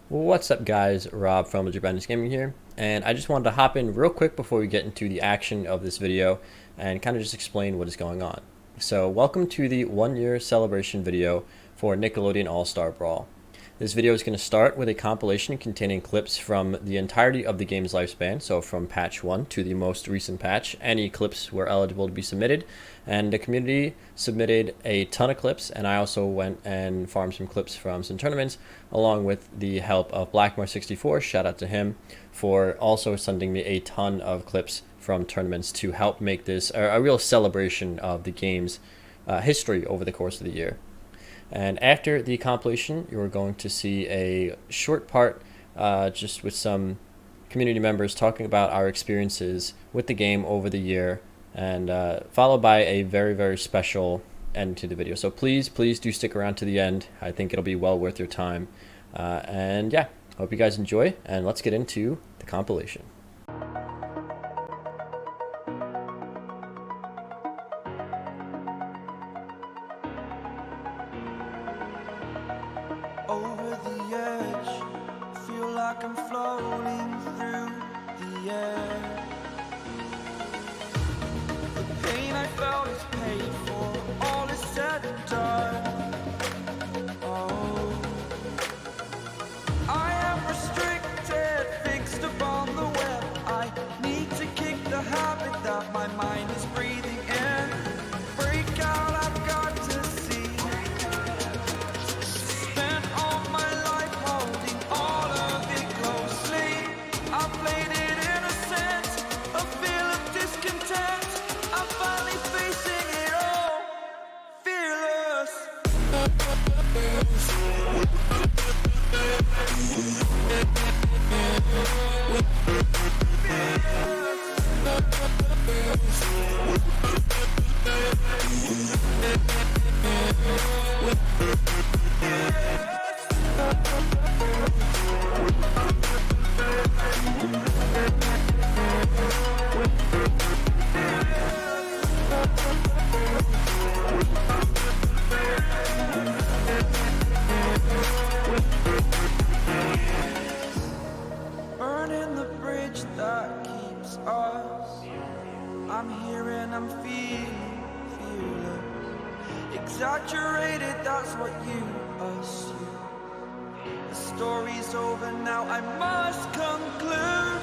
What's up guys, Rob from Japanese Gaming here, and I just wanted to hop in real quick before we get into the action of this video and kind of just explain what is going on. So welcome to the 1-year celebration video for Nickelodeon All-Star Brawl. This video is going to start with a compilation containing clips from the entirety of the game's lifespan, so from patch 1 to the most recent patch. Any clips were eligible to be submitted, and the community submitted a ton of clips, and I also went and farmed some clips from some tournaments along with the help of Blackmore64. Shout out to him for also sending me a ton of clips from tournaments to help make this a real celebration of the game's history over the course of the year. And after the compilation, you're going to see a short part just with some community members talking about our experiences with the game over the year, and followed by a very special end to the video. So please do stick around to the end. I think it'll be well worth your time. And yeah, hope you guys enjoy, and let's get into the compilation. Over the edge, feel like I'm floating through the air. The pain I felt is paid for, all is said and done. Oh, I am restricted, fixed upon the web. I need to kick the habit that my mind is breathing in. Break out, I've got to see. Burning the bridge that keeps us. I'm here and I'm feeling fearless. Exaggerated, that's what you assume. The story's over now, I must conclude.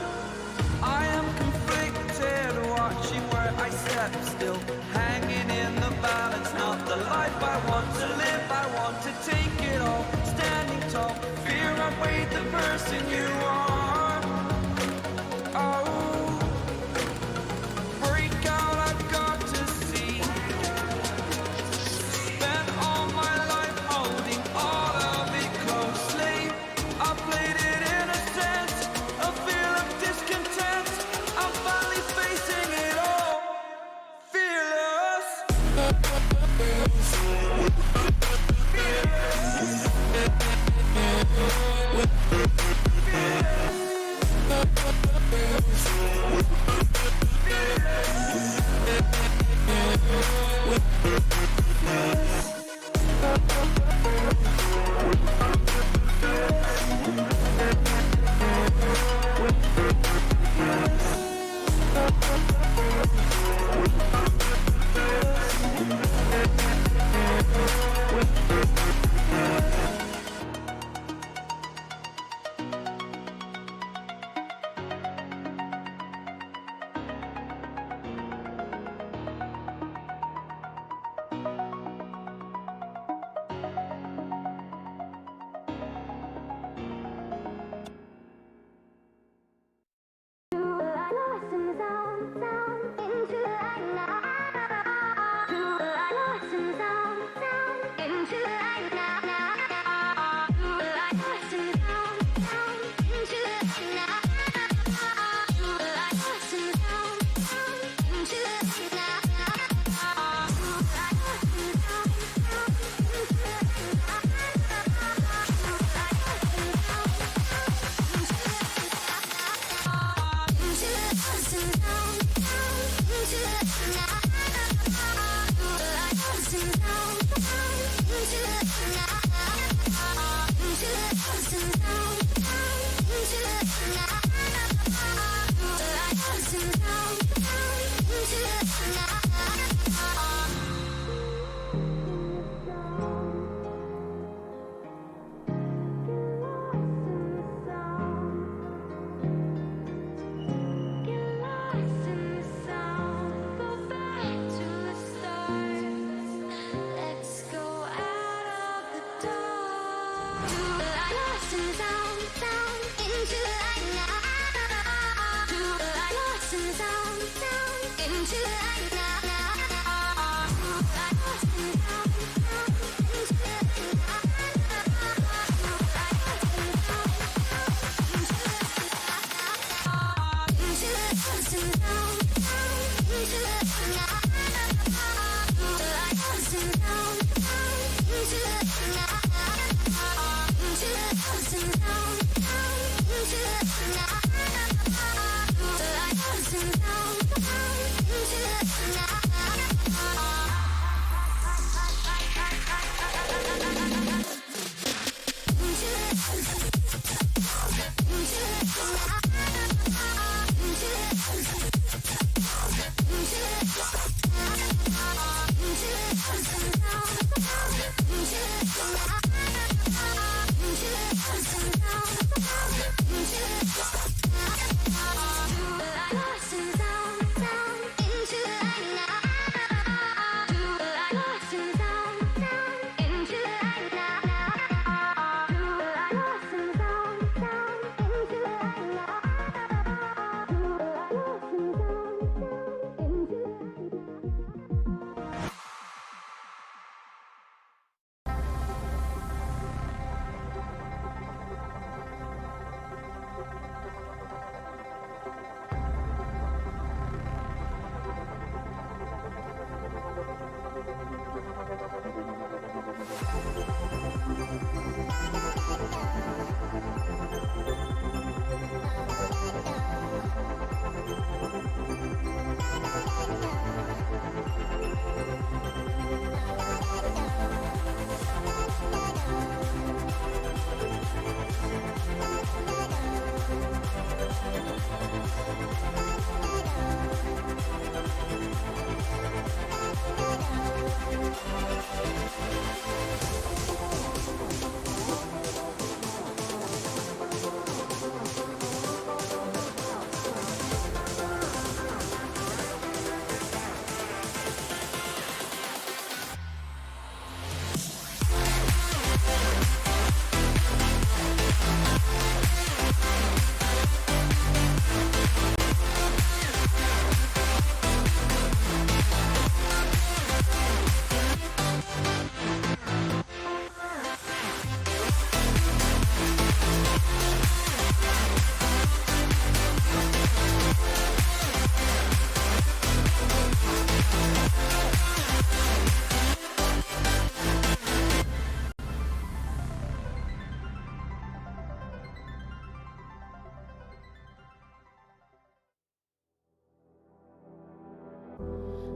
I am conflicted, watching where I step still, hanging in the balance. Not the life I want to live, I want to take it all. Standing tall, fear outweighed the person you are. Oh, break out, I've got to see. Spent all my life holding all of it closely. I played it innocent, a feel of discontent. I'm finally facing it all, fearless. Fearless.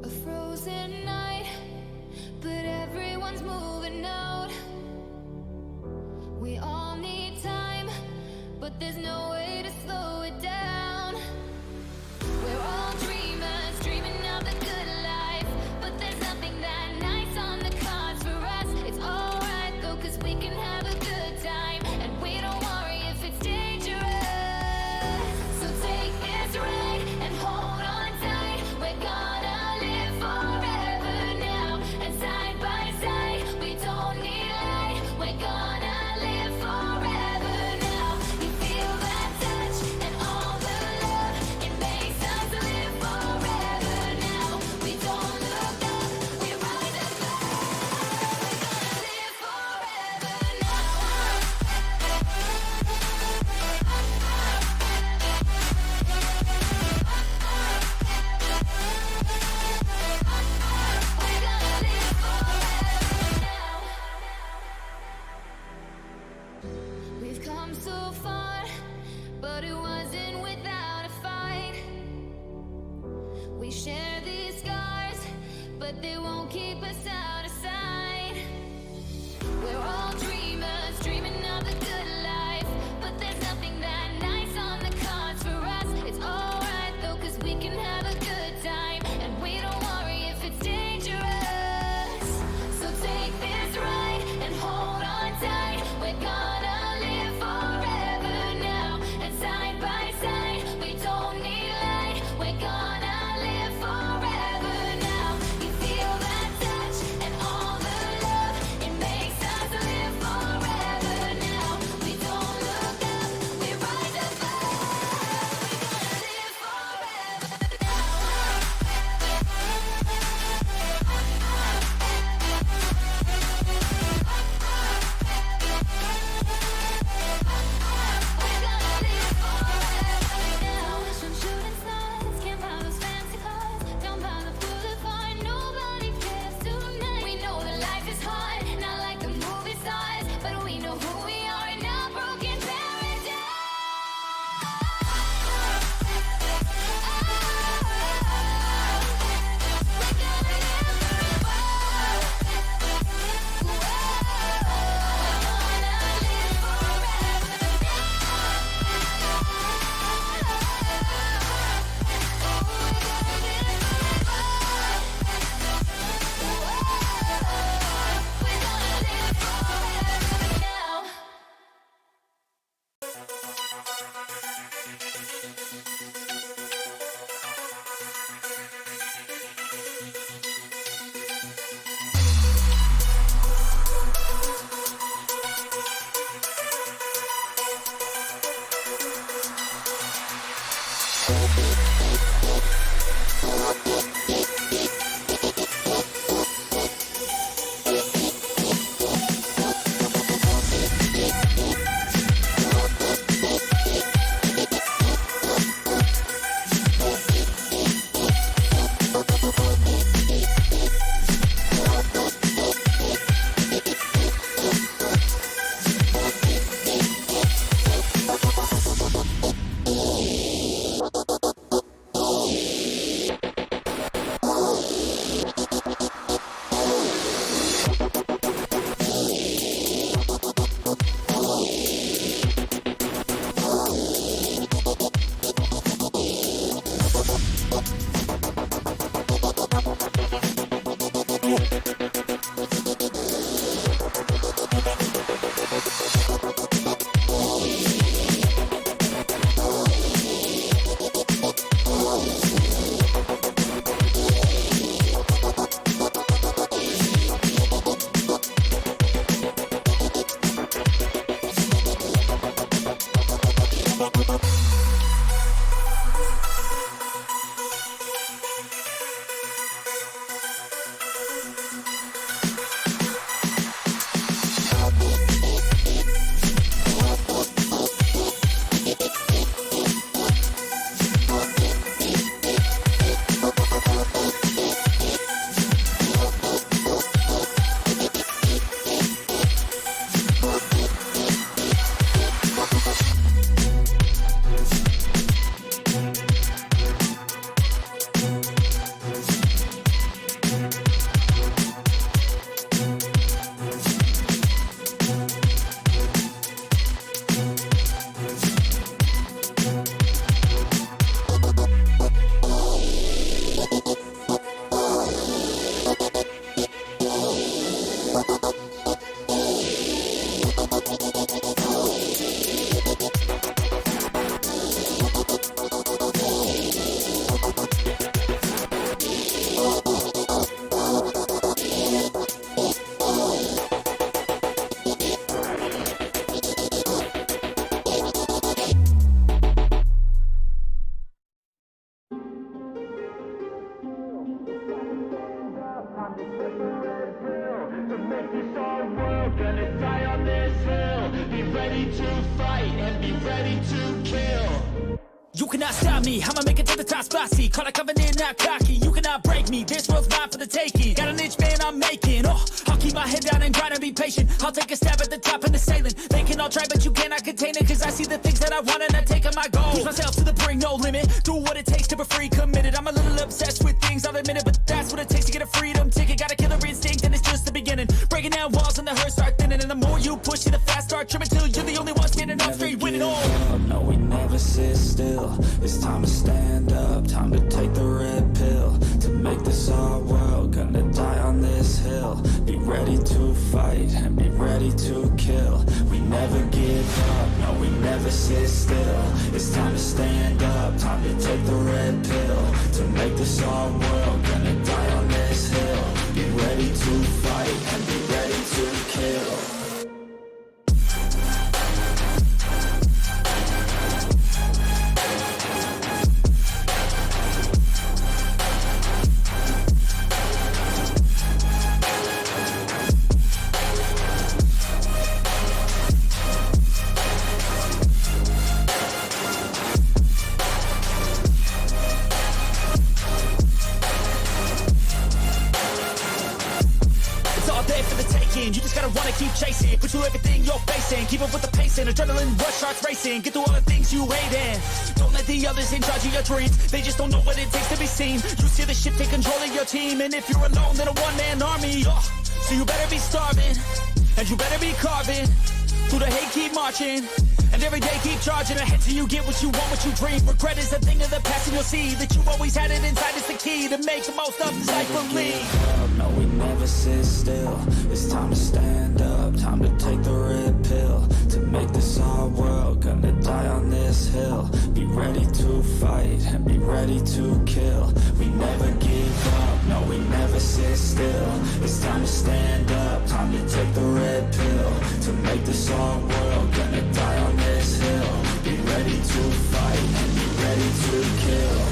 A frozen night, but everyone's moving out. We all need time, but there's no way to slow it down. We're all dreamers, dreaming of the good life, but there's nothing that nice on the cards for us. It's alright though, 'cause we can have a good time, and we don't worry if it's dangerous. So take this ride and hold on tight. We're gonna live forever now, and side by side, we don't need light. We're gonna live forever now. You feel that touch and all the love, it makes us live forever now. We don't look up, we rise above. We're gonna live forever now. We're gonna live forever now. We've come so far, but it wasn't without a fight. We share these scars, but they won't keep us out of sight. We're all dreamers, dreaming of the good life, but there's nothing that nice on the cards for us. It's alright though, 'cause we can have a good time, and we don't worry if it's dangerous. So take this ride and hold on tight. We're gonna live forever now, and side by side, we don't need light. We're gonna live forever now. You feel that touch and all the love, it makes us live forever now. We don't look up, we rise above. We're gonna live forever now. We're gonna live forever now. From shooting stars, can't buy those fancy cars. Down by the boulevard, nobody cares tonight. We know that life is hard, not like the movie stars, but we know who we are in our broken paradise. We're gonna live forever now. You cannot stop me, I'ma make it to the top spicy. Call a covenant, not cocky. You cannot break me, this world's mine for the taking. Got an inch, man, I'm making. I'll keep my head down and grind and be patient. I'll take a stab at the top and the sailing. They can all try, but you cannot contain it. Cause I see the things that I want and I take on my goals. Push myself to the brink, no limit. Do what it takes to be free, committed. I'm a little obsessed with things, I'll admit it. But that's what it takes to get a freedom ticket. Got a killer instinct and it's just the beginning. Breaking down walls and the hurt start thinning. And the more you push it, the fast start trimming. Till you're the only one standing up straight, winning all. No, we never sit still. It's time to stand up, time to take the red pill. To make this our world, gonna die on this hill. Be ready to fight and be ready to kill. We never give up, no, we never sit still. It's time to stand up, time to take the red pill. To make this our world, gonna die on this hill. Be ready to fight and be ready to kill. You just gotta wanna keep chasing, pursue everything you're facing. Keep up with the pace and adrenaline rush starts racing. Get through all the things you hate in. Don't let the others in charge of your dreams. They just don't know what it takes to be seen. You see the ship take control of your team. And if you're alone, then a one-man army. So you better be starving, and you better be carving. Through the hate, keep marching. And every day keep charging ahead till you get what you want, what you dream. Regret is a thing of the past and you'll see that you always had it inside. It's the key to make the most of this life for me. No, we never sit still. It's time to stand up, time to take the red pill. To make this our world, gonna die on this hill. Be ready to fight and be ready to kill. We never give up, no, we never sit still. It's time to stand up, time to take the red pill. To make this our world, gonna die on this hill. Be ready to fight and be ready to kill.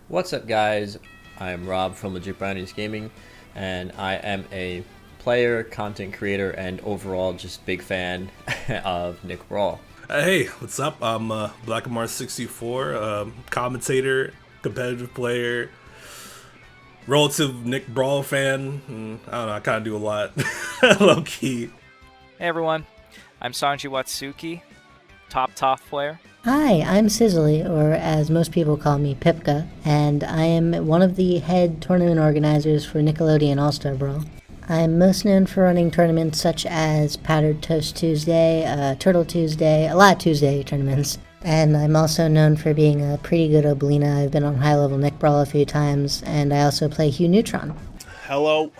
What's up, guys? I'm Rob from Legit Brownies Gaming, and I am a player, content creator, and overall just big fan of Nick Brawl. Hey, what's up? I'm BlackMar64, commentator, competitive player, relative Nick Brawl fan. I don't know, I kind of do a lot, low key. Hey everyone, I'm Sanji Watsuki, top player. Hi, I'm Sizzly, or as most people call me, Pipka, and I am one of the head tournament organizers for Nickelodeon All-Star Brawl. I'm most known for running tournaments such as Powdered Toast Tuesday, Turtle Tuesday, a lot of Tuesday tournaments, and I'm also known for being a pretty good Oblina. I've been on high-level Nick Brawl a few times, and I also play Hugh Neutron. Hello,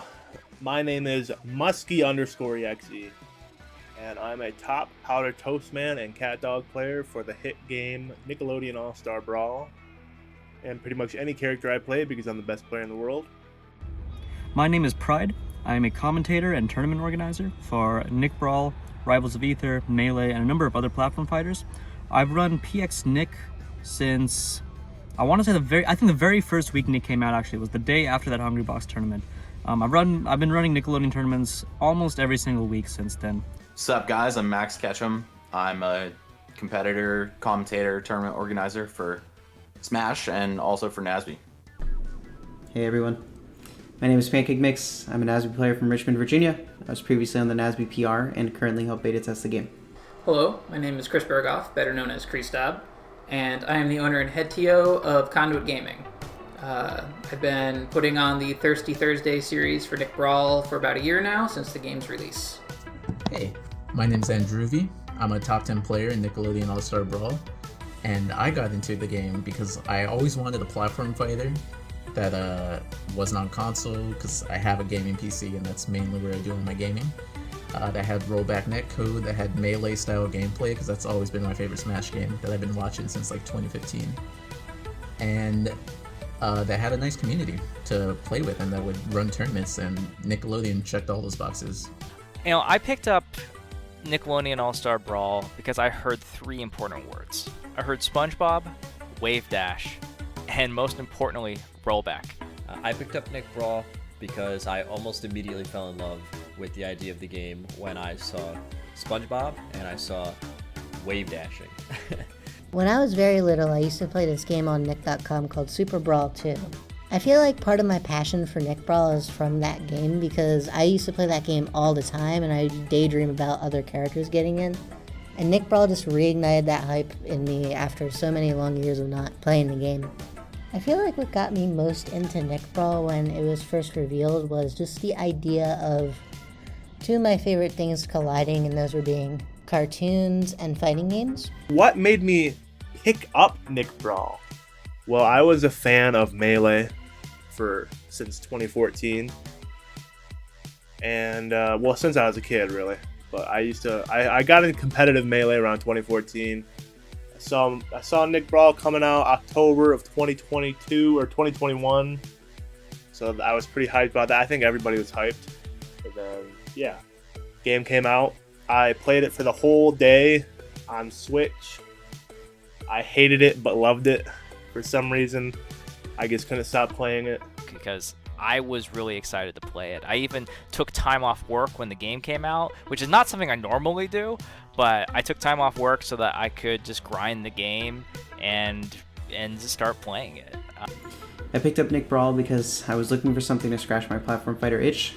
my name is Muskie_EXE, and I'm a top Powder Toast man and cat dog player for the hit game Nickelodeon All-Star Brawl, and pretty much any character I play because I'm the best player in the world. My name is Pride. I am a commentator and tournament organizer for Nick Brawl, Rivals of Ether, Melee, and a number of other platform fighters. I've run PX Nick since, I want to say I think the very first week Nick came out actually was the day after that Hungry Box tournament. I've been running Nickelodeon tournaments almost every single week since then. What's up, guys? I'm Max Ketchum. I'm a competitor, commentator, tournament organizer for Smash and also for NASB. Hey everyone, my name is Pancake Mix. I'm a NASB player from Richmond, Virginia. I was previously on the NASB PR and currently help beta test the game. Hello, my name is Chris Berghoff, better known as Kreestab. and I am the owner and head TO of Conduit Gaming. I've been putting on the Thirsty Thursday series for Nick Brawl for about a year now, since the game's release. Hey, my name's Andruvi. I'm a top 10 player in Nickelodeon All-Star Brawl, and I got into the game because I always wanted a platform fighter that wasn't on console, because I have a gaming PC and that's mainly where I do all my gaming. That had rollback netcode, that had melee style gameplay, because that's always been my favorite Smash game that I've been watching since like 2015. And that had a nice community to play with and that would run tournaments, and Nickelodeon checked all those boxes. You know, I picked up Nickelodeon All-Star Brawl because I heard 3 important words. I heard SpongeBob, Wave Dash, and most importantly, rollback. I picked up Nick Brawl because I almost immediately fell in love with the idea of the game when I saw SpongeBob and I saw wave dashing. When I was very little, I used to play this game on Nick.com called Super Brawl 2. I feel like part of my passion for Nick Brawl is from that game, because I used to play that game all the time and I daydream about other characters getting in. And Nick Brawl just reignited that hype in me after so many long years of not playing the game. I feel like what got me most into Nick Brawl when it was first revealed was just the idea of 2 of my favorite things colliding, and those were being cartoons and fighting games. What made me pick up Nick Brawl? Well, I was a fan of Melee since 2014, and since I was a kid, really. But I got into competitive Melee around 2014. I saw Nick Brawl coming out October of 2022 or 2021, so I was pretty hyped about that. I think everybody was hyped. And then, yeah, game came out. I played it for the whole day on Switch. I hated it but loved it for some reason. I just couldn't stop playing it. Because I was really excited to play it. I even took time off work when the game came out, which is not something I normally do, but I took time off work so that I could just grind the game and just start playing it. I picked up Nick Brawl because I was looking for something to scratch my platform fighter itch.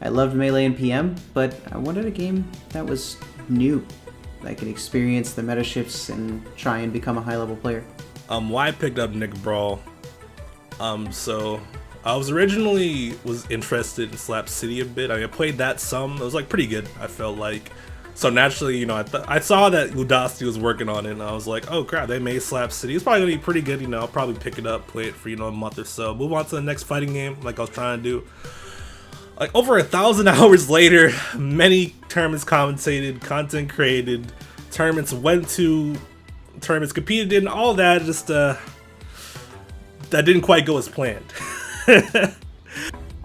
I loved Melee and PM, but I wanted a game that was new, that I could experience the meta shifts and try and become a high-level player. Why I picked up Nick Brawl? So I was originally interested in Slap City a bit. I mean, I played that some. It was like pretty good, I felt like. So naturally, you know, I saw that Ludosity was working on it, and I was like, oh crap, they made Slap City. It's probably gonna be pretty good, you know. I'll probably pick it up, play it for, you know, a month or so. Move on to the next fighting game, like I was trying to do. Like over 1,000 hours later, many tournaments commentated, content created, tournaments competed in, all that just that didn't quite go as planned. I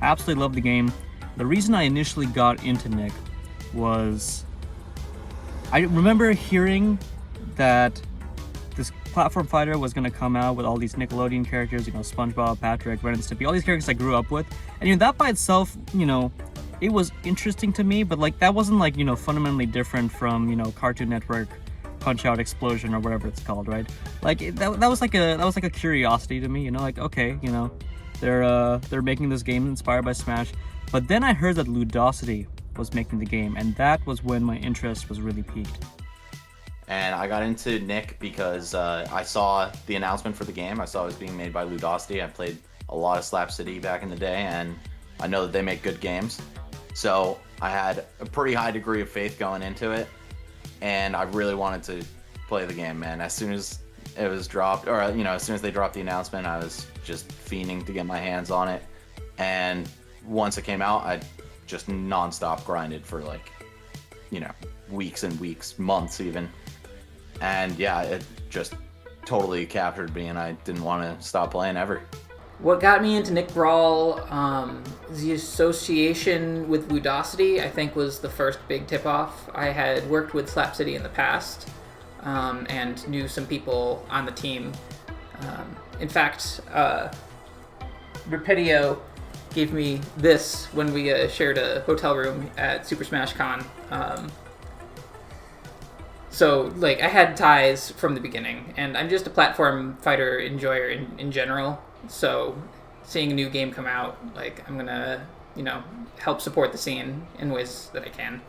absolutely love the game. The reason I initially got into Nick was I remember hearing that this platform fighter was going to come out with all these Nickelodeon characters, you know, SpongeBob, Patrick, Ren and Stimpy, all these characters I grew up with. And, you know, that by itself, you know, it was interesting to me, but, like, that wasn't, like, you know, fundamentally different from, you know, Cartoon Network, Punch-Out Explosion, or whatever it's called, right? Like, that was like a curiosity to me, you know, like, okay, you know, they're making this game inspired by Smash. But then I heard that Ludosity was making the game, and that was when my interest was really piqued. And I got into Nick because I saw the announcement for the game. I saw it was being made by Ludosity. I played a lot of Slap City back in the day, and I know that they make good games. So I had a pretty high degree of faith going into it, and I really wanted to play the game, man. As soon as it was dropped, or, you know, as soon as they dropped the announcement, I was just fiending to get my hands on it. And once it came out, I just non-stop grinded for, like, you know, weeks and weeks, months even. And yeah, it just totally captured me, and I didn't want to stop playing ever. What got me into Nick Brawl, the association with Ludosity, I think, was the first big tip-off. I had worked with Slap City in the past, and knew some people on the team. In fact, Repedio gave me this when we shared a hotel room at Super Smash Con. So, like, I had ties from the beginning, and I'm just a platform fighter enjoyer in general. So, seeing a new game come out, like, I'm gonna, you know, help support the scene in ways that I can.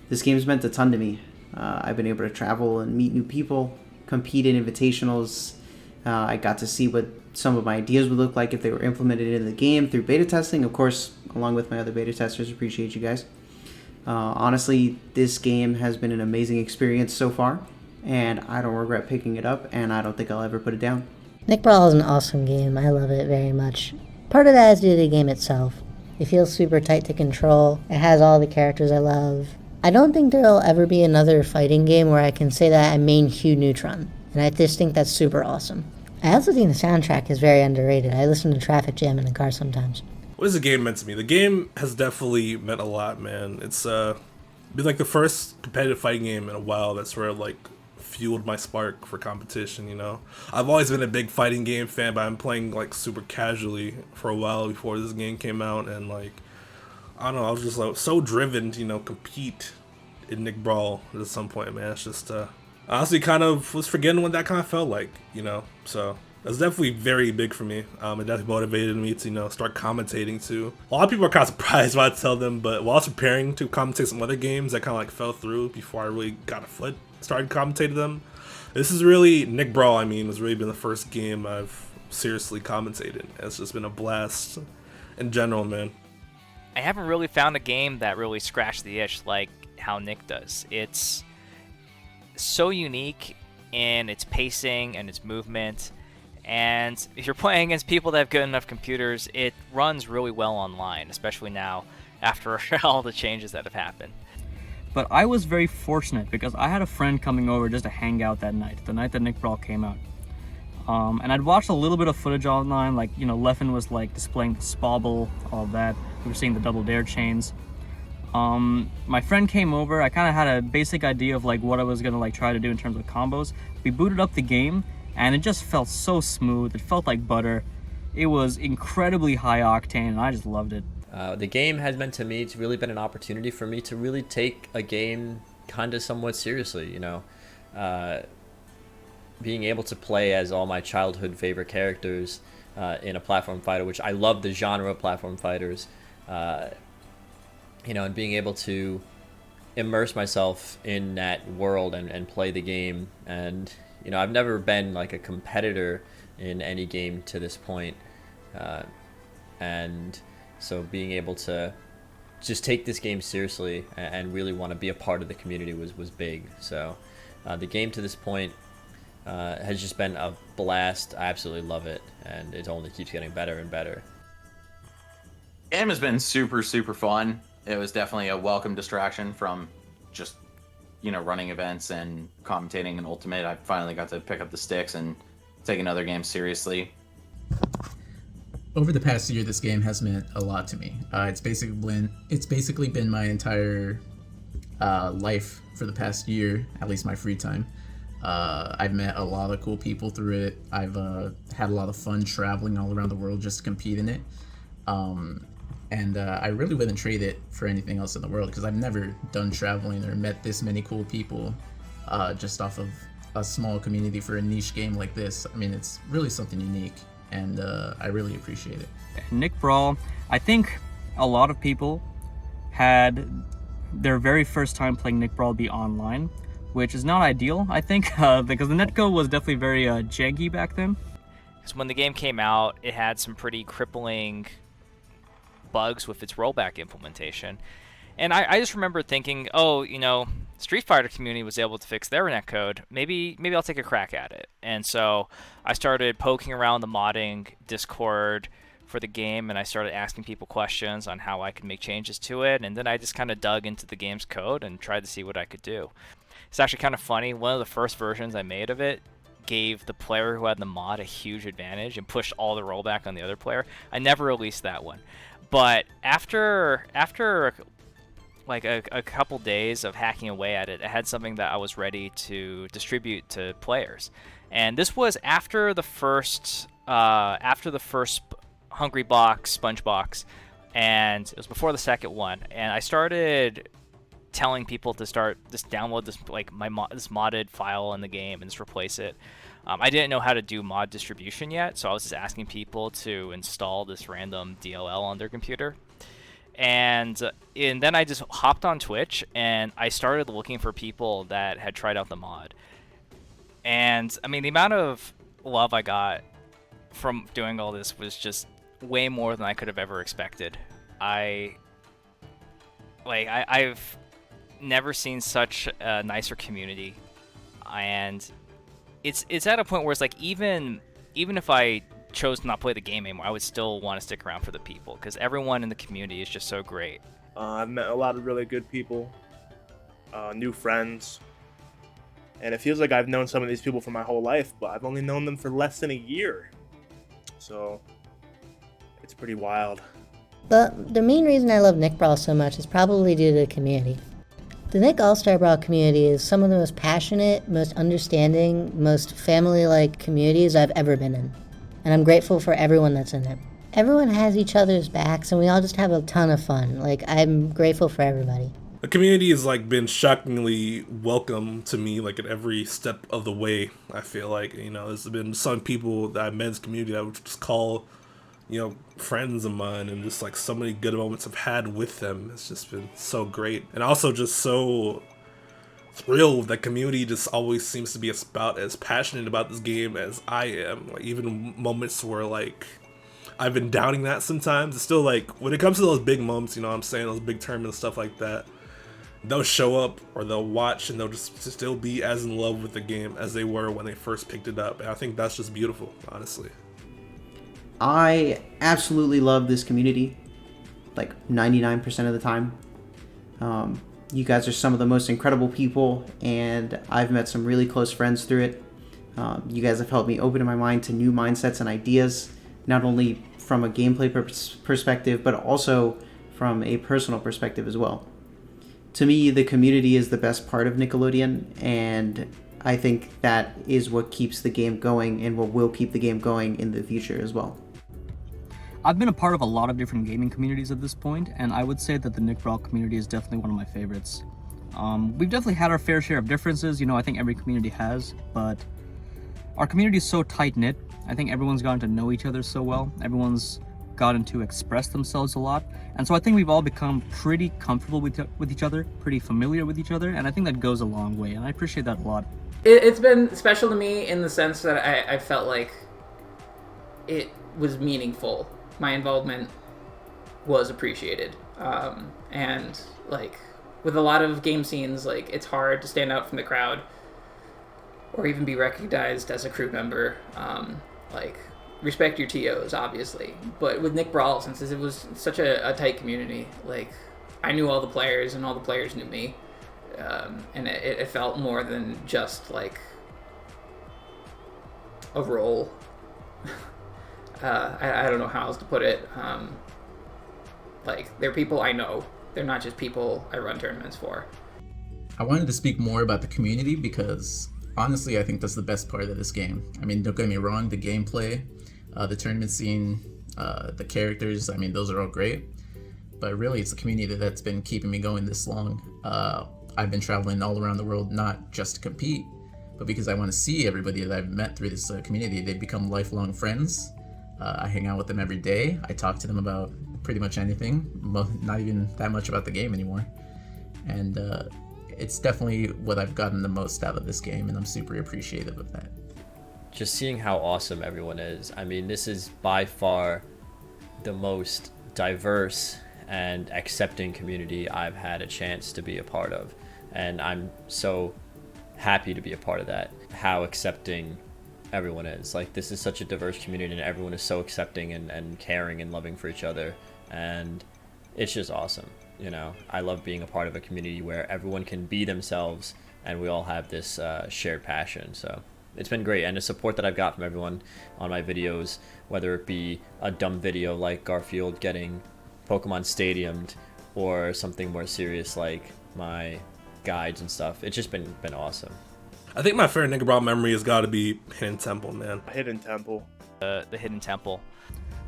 This game's meant a ton to me. I've been able to travel and meet new people, compete in invitationals. I got to see what some of my ideas would look like if they were implemented into the game through beta testing. Of course, along with my other beta testers, appreciate you guys. Honestly, this game has been an amazing experience so far, and I don't regret picking it up, and I don't think I'll ever put it down. Nick Brawl is an awesome game. I love it very much. Part of that is due to the game itself. It feels super tight to control. It has all the characters I love. I don't think there'll ever be another fighting game where I can say that I main Hugh Neutron, and I just think that's super awesome. I also think the soundtrack is very underrated. I listen to Traffic Jam in the car sometimes. What has the game meant to me? The game has definitely meant a lot, man. It's been like the first competitive fighting game in a while that's where like fueled my spark for competition, you know? I've always been a big fighting game fan, but I'm playing like super casually for a while before this game came out, and like, I don't know, I was just like so driven to, you know, compete in Nick Brawl at some point, man. It's just honestly kind of was forgetting what that kind of felt like, you know? So that's definitely very big for me. It definitely motivated me to, you know, start commentating too. A lot of people are kind of surprised when I tell them, but while I was preparing to commentate some other games that kind of like fell through before I really got a foot, started commentating them, this is really, Nick Brawl, I mean, has really been the first game I've seriously commentated. It's just been a blast in general, man. I haven't really found a game that really scratched the itch like how Nick does. It's so unique in its pacing and its movement, and if you're playing against people that have good enough computers, it runs really well online, especially now after all the changes that have happened. But I was very fortunate because I had a friend coming over just to hang out that night, the night that Nick Brawl came out. And I'd watched a little bit of footage online, like, you know, Leffen was like displaying the spobble, all that. We were seeing the double dare chains. My friend came over. I kind of had a basic idea of like what I was gonna like try to do in terms of combos. We booted up the game, and it just felt so smooth. It felt like butter. It was incredibly high octane, and I just loved it. The game has meant to me, it's really been an opportunity for me to really take a game kind of somewhat seriously, you know. Being able to play as all my childhood favorite characters in a platform fighter, which I love the genre of platform fighters, you know, and being able to immerse myself in that world and play the game. And, you know, I've never been like a competitor in any game to this point. And so being able to just take this game seriously and really want to be a part of the community was big. So the game to this point has just been a blast. I absolutely love it, and it only keeps getting better and better. Game has been super, super fun. It was definitely a welcome distraction from just, you know, running events and commentating in Ultimate. I finally got to pick up the sticks and take another game seriously. Over the past year, this game has meant a lot to me. It's basically been my entire life for the past year, at least my free time. I've met a lot of cool people through it. I've had a lot of fun traveling all around the world just to compete in it. And I really wouldn't trade it for anything else in the world, because I've never done traveling or met this many cool people just off of a small community for a niche game like this. I mean, it's really something unique, and I really appreciate it. Nick Brawl, I think a lot of people had their very first time playing Nick Brawl be online, which is not ideal, I think, because the netcode was definitely very janky back then. Because when the game came out, it had some pretty crippling bugs with its rollback implementation. And I just remember thinking, oh, you know, Street Fighter community was able to fix their netcode. Maybe I'll take a crack at it. And so I started poking around the modding Discord for the game, and I started asking people questions on how I could make changes to it. And then I just kind of dug into the game's code and tried to see what I could do. It's actually kind of funny. One of the first versions I made of it gave the player who had the mod a huge advantage and pushed all the rollback on the other player. I never released that one. But after like a couple days of hacking away at it, I had something that I was ready to distribute to players. And this was after the first Hungry Box, Sponge Box, and it was before the second one. And I started telling people to just download this this modded file in the game and just replace it. I didn't know how to do mod distribution yet, so I was just asking people to install this random DLL on their computer. And then I just hopped on Twitch and I started looking for people that had tried out the mod. And I mean, the amount of love I got from doing all this was just way more than I could have ever expected. I've never seen such a nicer community, and it's at a point where it's like even if I chose to not play the game anymore, I would still want to stick around for the people because everyone in the community is just so great. I've met a lot of really good people, new friends, and it feels like I've known some of these people for my whole life, but I've only known them for less than a year. So it's pretty wild. But the main reason I love Nick Brawl so much is probably due to the community. The Nick All-Star Brawl community is some of the most passionate, most understanding, most family-like communities I've ever been in. And I'm grateful for everyone that's in it. Everyone has each other's backs, and we all just have a ton of fun. Like, I'm grateful for everybody. The community has like been shockingly welcome to me, like at every step of the way. I feel like, you know, there's been some people that I met in this community that I would just call, you know, friends of mine, and just like so many good moments I've had with them. It's just been so great, and also just so thrilled that community just always seems to be about as passionate about this game as I am. Like even moments where like I've been doubting that sometimes, it's still like when it comes to those big moments, you know what I'm saying, those big tournaments, stuff like that, they'll show up or they'll watch and they'll just still be as in love with the game as they were when they first picked it up. And I think that's just beautiful, honestly. I absolutely love this community, like 99% of the time. You guys are some of the most incredible people, and I've met some really close friends through it. You guys have helped me open my mind to new mindsets and ideas, not only from a gameplay perspective, but also from a personal perspective as well. To me, the community is the best part of Nickelodeon, and I think that is what keeps the game going and what will keep the game going in the future as well. I've been a part of a lot of different gaming communities at this point, and I would say that the Nick Brawl community is definitely one of my favorites. We've definitely had our fair share of differences, you know, I think every community has, but our community is so tight-knit. I think everyone's gotten to know each other so well. Everyone's gotten to express themselves a lot, and so I think we've all become pretty comfortable with each other, pretty familiar with each other, and I think that goes a long way, and I appreciate that a lot. It's been special to me in the sense that I felt like it was meaningful. My involvement was appreciated, and like with a lot of game scenes, like it's hard to stand out from the crowd or even be recognized as a crew member. Like respect your TOs, obviously, but with Nick Brawl, since it was such a tight community, like I knew all the players and all the players knew me, and it felt more than just like a role. I don't know how else to put it. Like, they're people I know. They're not just people I run tournaments for. I wanted to speak more about the community because, honestly, I think that's the best part of this game. I mean, don't get me wrong, the gameplay, the tournament scene, the characters, I mean, those are all great. But really, it's the community that's been keeping me going this long. I've been traveling all around the world, not just to compete, but because I want to see everybody that I've met through this community. They've become lifelong friends. I hang out with them every day. I talk to them about pretty much anything, not even that much about the game anymore. And it's definitely what I've gotten the most out of this game, and I'm super appreciative of that. Just seeing how awesome everyone is. I mean, this is by far the most diverse and accepting community I've had a chance to be a part of. And I'm so happy to be a part of that. How accepting everyone is. Like, this is such a diverse community, and everyone is so accepting and caring and loving for each other, and it's just awesome. You know, I love being a part of a community where everyone can be themselves and we all have this shared passion. So it's been great, and the support that I've got from everyone on my videos, whether it be a dumb video like Garfield getting Pokemon Stadiumed or something more serious like my guides and stuff, it's just been awesome. I think my favorite Nick Brawl memory has got to be Hidden Temple, man. Hidden Temple. The Hidden Temple.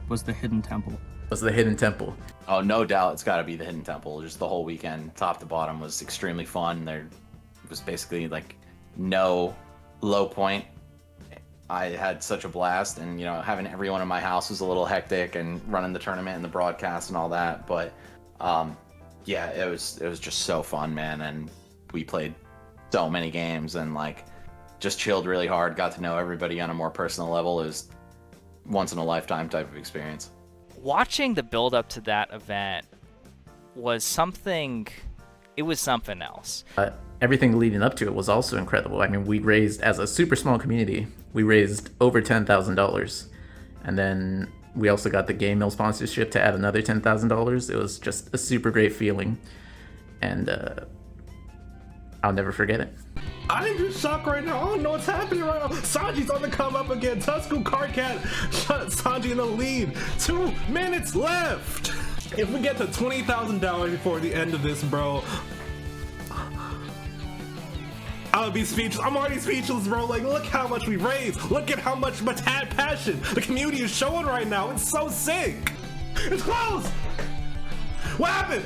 Was the Hidden Temple. Was the Hidden Temple. Oh, no doubt it's got to be the Hidden Temple. Just the whole weekend, top to bottom, was extremely fun. There was basically like no low point. I had such a blast, and you know, having everyone in my house was a little hectic, and running the tournament and the broadcast and all that. But yeah, it was just so fun, man. And we played so many games, and like just chilled really hard, got to know everybody on a more personal level. It was once in a lifetime type of experience. Watching the build up to that event was something. It was something else. Everything leading up to it was also incredible. I mean, we raised, as a super small community, we raised over $10,000. And then we also got the game mill sponsorship to add another $10,000. It was just a super great feeling. And I'll never forget it. I'm in shock right now. I don't know what's happening right now. Sanji's on the come up again. Tusku Carcat shut Sanji in the lead. 2 minutes left. If we get to $20,000 before the end of this, bro, I'll be speechless. I'm already speechless, bro. Like, look how much we raised. Look at how much passion the community is showing right now. It's so sick. It's close. What happened?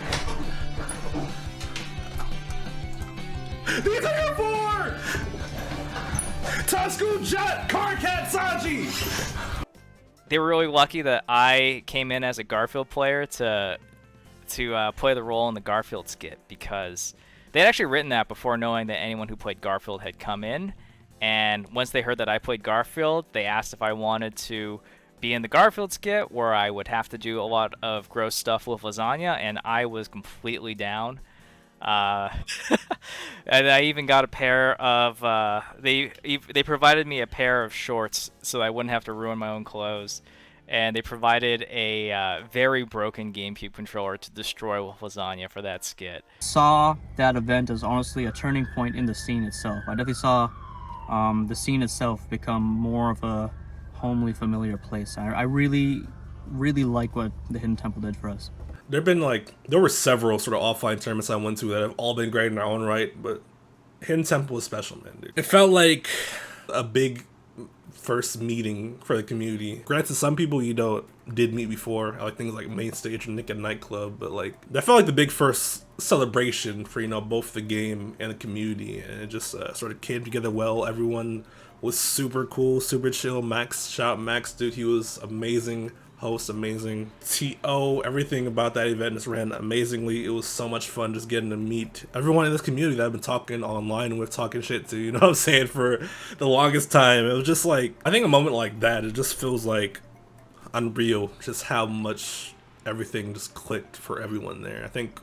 These are your 4! Tusku, Jut, Carcat, Sanji! They were really lucky that I came in as a Garfield player to play the role in the Garfield skit, because they had actually written that before knowing that anyone who played Garfield had come in. And once they heard that I played Garfield, they asked if I wanted to be in the Garfield skit, where I would have to do a lot of gross stuff with lasagna, and I was completely down. And I even got a pair of they provided me a pair of shorts so I wouldn't have to ruin my own clothes, and they provided a very broken GameCube controller to destroy with lasagna for that skit. Saw that event as honestly a turning point in the scene itself. I definitely saw the scene itself become more of a homely, familiar place. I really like what the Hidden Temple did for us. There were several sort of offline tournaments I went to that have all been great in their own right, but Hidden Temple was special, man, dude. It felt like a big first meeting for the community. Granted, some people did meet before, like things like Main Stage and Nick at Nightclub, but like that felt like the big first celebration for both the game and the community, and it just sort of came together well. Everyone was super cool, super chill. Max, shout out Max, dude, he was amazing. Host, amazing. TO, everything about that event just ran amazingly. It was so much fun just getting to meet everyone in this community that I've been talking online with, talking shit to, you know what I'm saying, for the longest time. It was just like, I think a moment like that, it just feels like unreal, just how much everything just clicked for everyone there. I think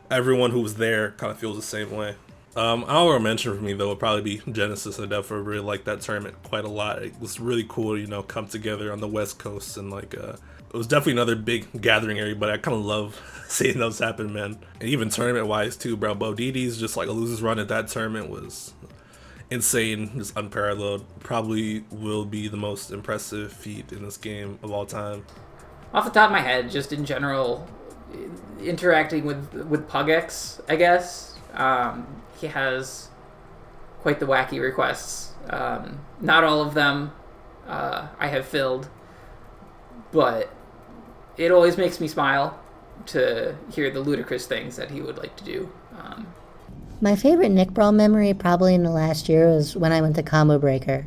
everyone who was there kind of feels the same way. Honorable mention for me though would probably be Genesis. I definitely really liked that tournament quite a lot. It was really cool to come together on the West Coast, and like it was definitely another big gathering area, but I kind of love seeing those happen, man. And even tournament wise too, bro. Bo Didi's just like a loser's run at that tournament was insane, just unparalleled. Probably will be the most impressive feat in this game of all time. Off the top of my head, just in general, interacting with Pugex, I guess. He has quite the wacky requests. Not all of them I have filled, but it always makes me smile to hear the ludicrous things that he would like to do. My favorite Nick Brawl memory probably in the last year was when I went to Combo Breaker.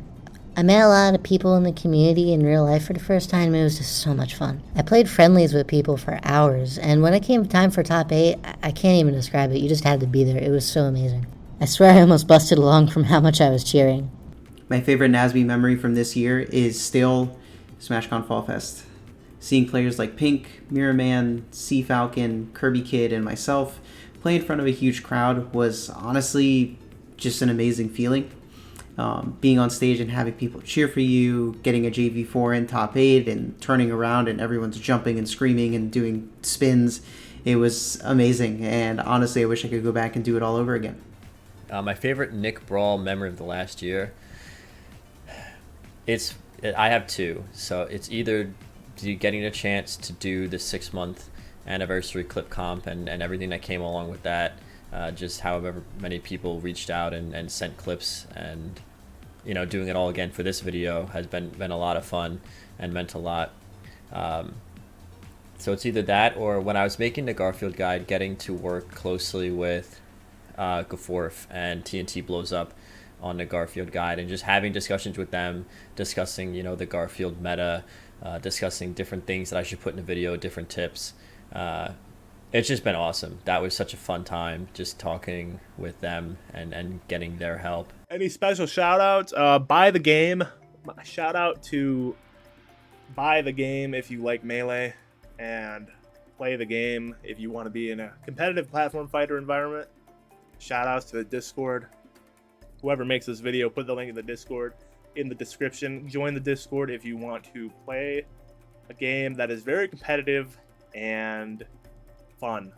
I met a lot of people in the community in real life for the first time, and it was just so much fun. I played friendlies with people for hours, and when it came time for top 8, I can't even describe it. You just had to be there. It was so amazing. I swear I almost busted along from how much I was cheering. My favorite NASB memory from this year is still SmashCon Fall Fest. Seeing players like Pink, Mirror Man, Sea Falcon, Kirby Kid, and myself play in front of a huge crowd was honestly just an amazing feeling. Being on stage and having people cheer for you, getting a JV4 in top 8 and turning around and everyone's jumping and screaming and doing spins. It was amazing, and honestly I wish I could go back and do it all over again. My favorite Nick Brawl memory of the last year, I have two. So it's either getting a chance to do the 6-month anniversary clip comp and everything that came along with that. Just however many people reached out and sent clips, and doing it all again for this video has been a lot of fun and meant a lot. So it's either that, or when I was making the Garfield guide, getting to work closely with Gaforth and TNT Blows Up on the Garfield guide, and just having discussions with them, discussing the Garfield meta, discussing different things that I should put in the video, different tips. it's just been awesome. That was such a fun time just talking with them and getting their help. Any special shout outs? Buy the game. Shout out to buy the game if you like Melee, and play the game if you want to be in a competitive platform fighter environment. Shout outs to the Discord. Whoever makes this video, put the link in the Discord in the description. Join the Discord if you want to play a game that is very competitive and fun.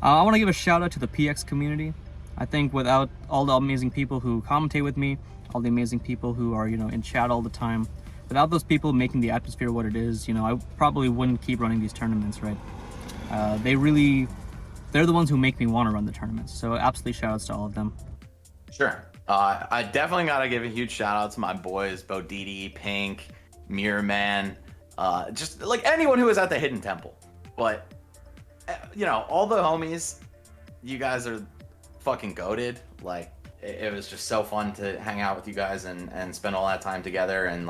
I want to give a shout out to the PX community. I think without all the amazing people who commentate with me, all the amazing people who are, in chat all the time, without those people making the atmosphere what it is, I probably wouldn't keep running these tournaments, right? They're the ones who make me want to run the tournaments. So absolutely shout outs to all of them. Sure. I definitely got to give a huge shout out to my boys, Bodidi, Pink, Mirror Man, just like anyone who was at the Hidden Temple. But, all the homies, you guys are fucking goated. Like, it was just so fun to hang out with you guys and spend all that time together, and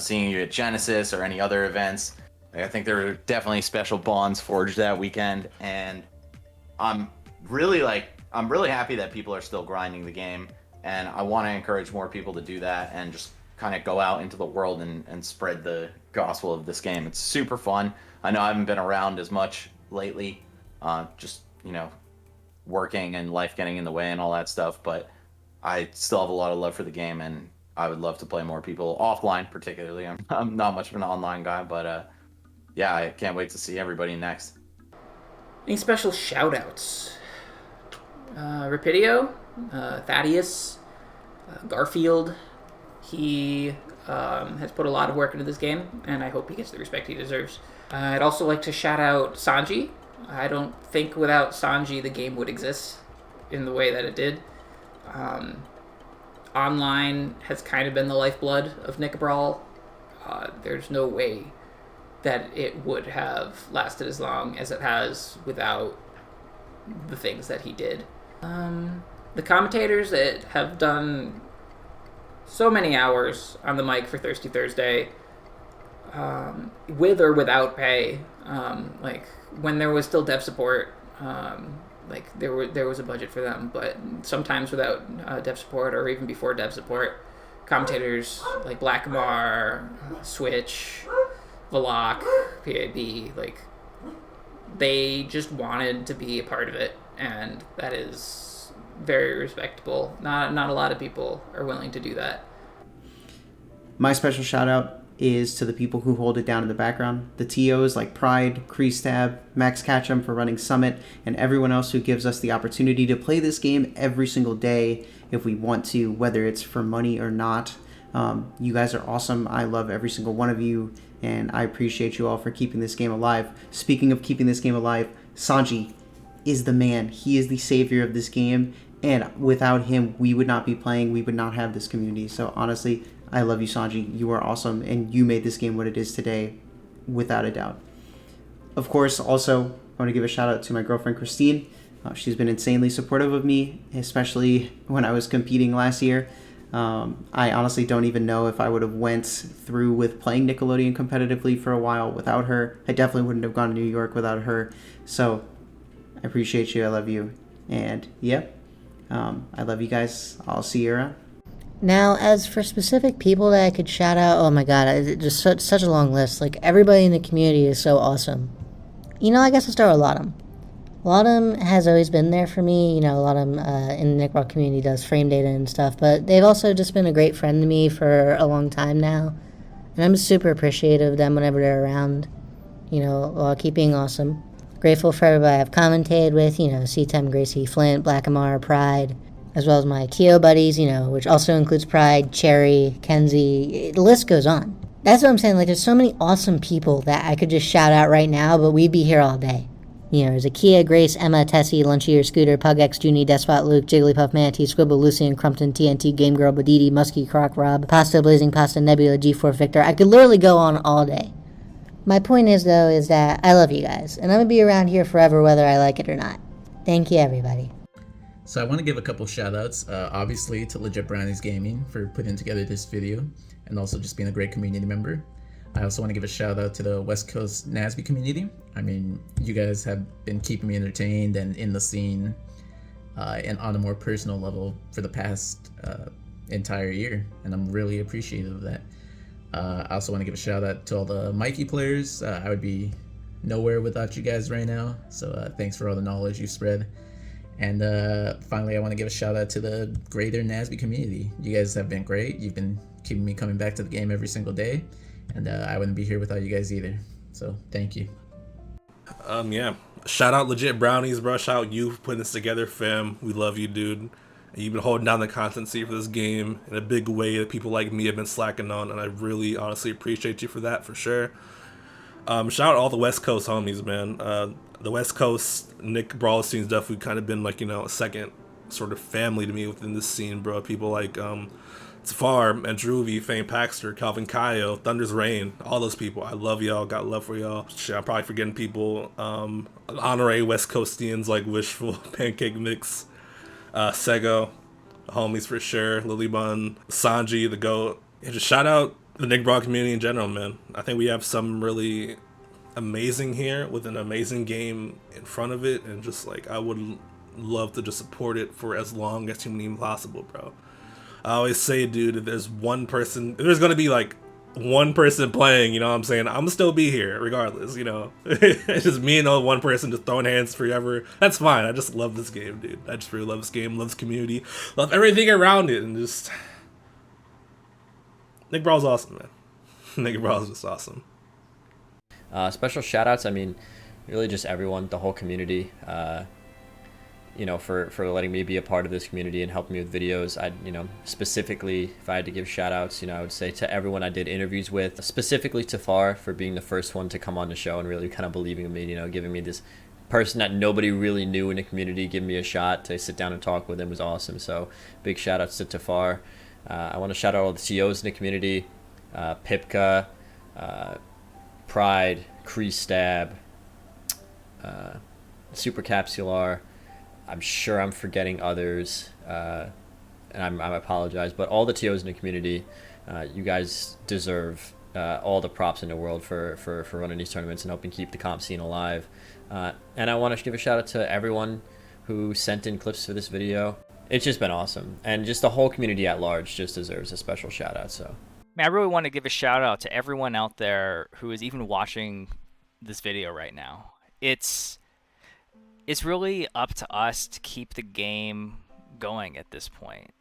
seeing you at Genesis or any other events. I think there were definitely special bonds forged that weekend, and I'm really happy that people are still grinding the game, and I want to encourage more people to do that and just kind of go out into the world and spread the gospel of this game. It's super fun. I know I haven't been around as much lately, working and life getting in the way and all that stuff, but I still have a lot of love for the game, and I would love to play more people offline, particularly. I'm not much of an online guy, but yeah, I can't wait to see everybody next. Any special shout outs? Rapidio, Thaddeus, Garfield. He has put a lot of work into this game, and I hope he gets the respect he deserves. I'd also like to shout out Sanji. I don't think without Sanji the game would exist in the way that it did. Online has kind of been the lifeblood of Nick Brawl. There's no way that it would have lasted as long as it has without the things that he did. The commentators that have done so many hours on the mic for Thirsty Thursday, with or without pay, when there was still dev support, there was a budget for them, but sometimes without dev support, or even before dev support, commentators like Blackamar, Switch, Valak, PAB, they just wanted to be a part of it, and that is very respectable. Not a lot of people are willing to do that. My special shout out is to the people who hold it down in the background. The TOs like Pride, Creastab, Max Ketchum for running Summit, and everyone else who gives us the opportunity to play this game every single day if we want to, whether it's for money or not. You guys are awesome. I love every single one of you, and I appreciate you all for keeping this game alive. Speaking of keeping this game alive, Sanji is the man. He is the savior of this game, and without him, we would not be playing. We would not have this community. So honestly, I love you, Sanji. You are awesome, and you made this game what it is today, without a doubt. Of course, also, I want to give a shout out to my girlfriend, Christine. She's been insanely supportive of me, especially when I was competing last year. I honestly don't even know if I would have went through with playing Nickelodeon competitively for a while without her. I definitely wouldn't have gone to New York without her. So I appreciate you. I love you. And yep, I love you guys. I'll see you around. Now, as for specific people that I could shout out, oh my god, it's just such a long list. Everybody in the community is so awesome. I guess I'll start with Lottum. Lottum has always been there for me. Lottum in the Nick Brawl community does frame data and stuff, but they've also just been a great friend to me for a long time now. And I'm super appreciative of them whenever they're around, while keeping awesome. Grateful for everybody I've commentated with, C-Tem, Gracie, Flint, Blackamar, Pride, as well as my TO buddies, which also includes Pride, Cherry, Kenzie. The list goes on. That's what I'm saying. There's so many awesome people that I could just shout out right now, but we'd be here all day. There's Akia, Grace, Emma, Tessie, Lunchier, Scooter, Pugex, Junie, Despot, Luke, Jigglypuff, Manatee, Scribble, Lucian, Crumpton, TNT, Game Girl, Badidi, Muskie, Croc, Rob, Pasta, Blazing Pasta, Nebula, G4, Victor. I could literally go on all day. My point is, though, is that I love you guys, and I'm going to be around here forever whether I like it or not. Thank you, everybody. So I want to give a couple shout outs, obviously to Legit Brownies Gaming for putting together this video and also just being a great community member. I also want to give a shout out to the West Coast NASB community. I mean, you guys have been keeping me entertained and in the scene, and on a more personal level for the past entire year, and I'm really appreciative of that. I also want to give a shout out to all the Mikey players. I would be nowhere without you guys right now, so thanks for all the knowledge you spread. And finally, I want to give a shout out to the greater NASB community. You guys have been great. You've been keeping me coming back to the game every single day, and I wouldn't be here without you guys either. So thank you. Yeah. Shout out Legit Brownies, bro. Shout out you for putting this together, fam. We love you, dude. And you've been holding down the constancy for this game in a big way that people like me have been slacking on, and I really honestly appreciate you for that, for sure. Shout out all the West Coast homies, man. The West Coast Nick Brawl scene's definitely kind of been like, you know, a second sort of family to me within this scene, bro. People like Tafar, Andruvi, Fame Paxter, Calvin Kayo, Thunder's Rain, all those people. I love y'all. Got love for y'all. Shit, I'm probably forgetting people. Honorary West Coastians like Wishful, Pancake Mix, Sego, the homies for sure, Lily Bun, Sanji, the GOAT. Yeah, just shout out the Nick Brawl community in general, man. I think we have some really amazing here with an amazing game in front of it, and just like I would love to just support it for as long as humanly possible, bro. I always say, dude, if there's one person, if there's gonna be like one person playing, you know what I'm saying, I'm gonna still be here regardless, you know. It's just me and one person just throwing hands forever. That's fine. I just love this game, dude. I just really love this game, love this community, love everything around it, and just Nick Brawl's awesome, man. Nick Brawl's just awesome. Special shout outs, I mean, really just everyone, the whole community, you know, for letting me be a part of this community and helping me with videos. You know, specifically, if I had to give shout outs, you know, I would say to everyone I did interviews with, specifically to Far for being the first one to come on the show and really kind of believing in me, you know, giving me this person that nobody really knew in the community, giving me a shot to sit down and talk with him was awesome. So big shout outs to Tafar. I want to shout out all the COs in the community, Pipka, Pride, Kree Stab, Super Capsular. I'm sure I'm forgetting others, and I apologize, but all the TOs in the community, you guys deserve all the props in the world for running these tournaments and helping keep the comp scene alive. And I want to give a shout out to everyone who sent in clips for this video. It's just been awesome, and just the whole community at large just deserves a special shout out. So, Man, I really want to give a shout out to everyone out there who is even watching this video right now. It's really up to us to keep the game going at this point.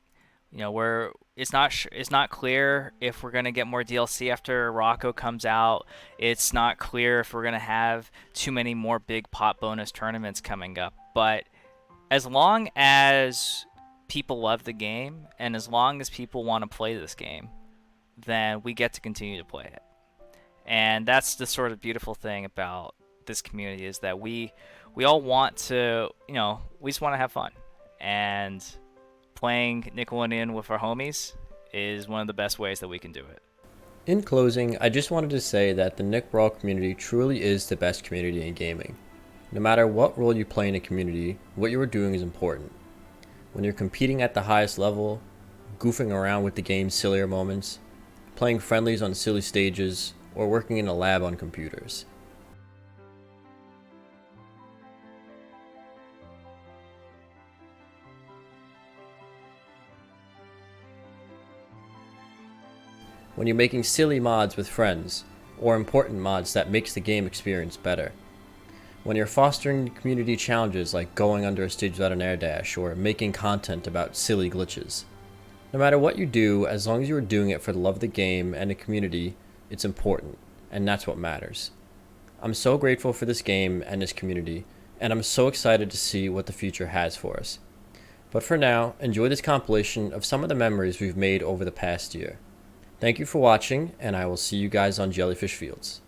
You know, it's not clear if we're gonna get more DLC after Rocco comes out. It's not clear if we're gonna have too many more big pot bonus tournaments coming up. But as long as people love the game and as long as people want to play this game, then we get to continue to play it. And that's the sort of beautiful thing about this community, is that we all want to, you know, we just want to have fun. And playing Nickelodeon with our homies is one of the best ways that we can do it. In closing, I just wanted to say that the Nick Brawl community truly is the best community in gaming. No matter what role you play in a community, what you are doing is important. When you're competing at the highest level, goofing around with the game's sillier moments, playing friendlies on silly stages, or working in a lab on computers. When you're making silly mods with friends, or important mods that makes the game experience better. When you're fostering community challenges like going under a stage without an air dash, or making content about silly glitches. No matter what you do, as long as you are doing it for the love of the game and the community, it's important, and that's what matters. I'm so grateful for this game and this community, and I'm so excited to see what the future has for us. But for now, enjoy this compilation of some of the memories we've made over the past year. Thank you for watching, and I will see you guys on Jellyfish Fields.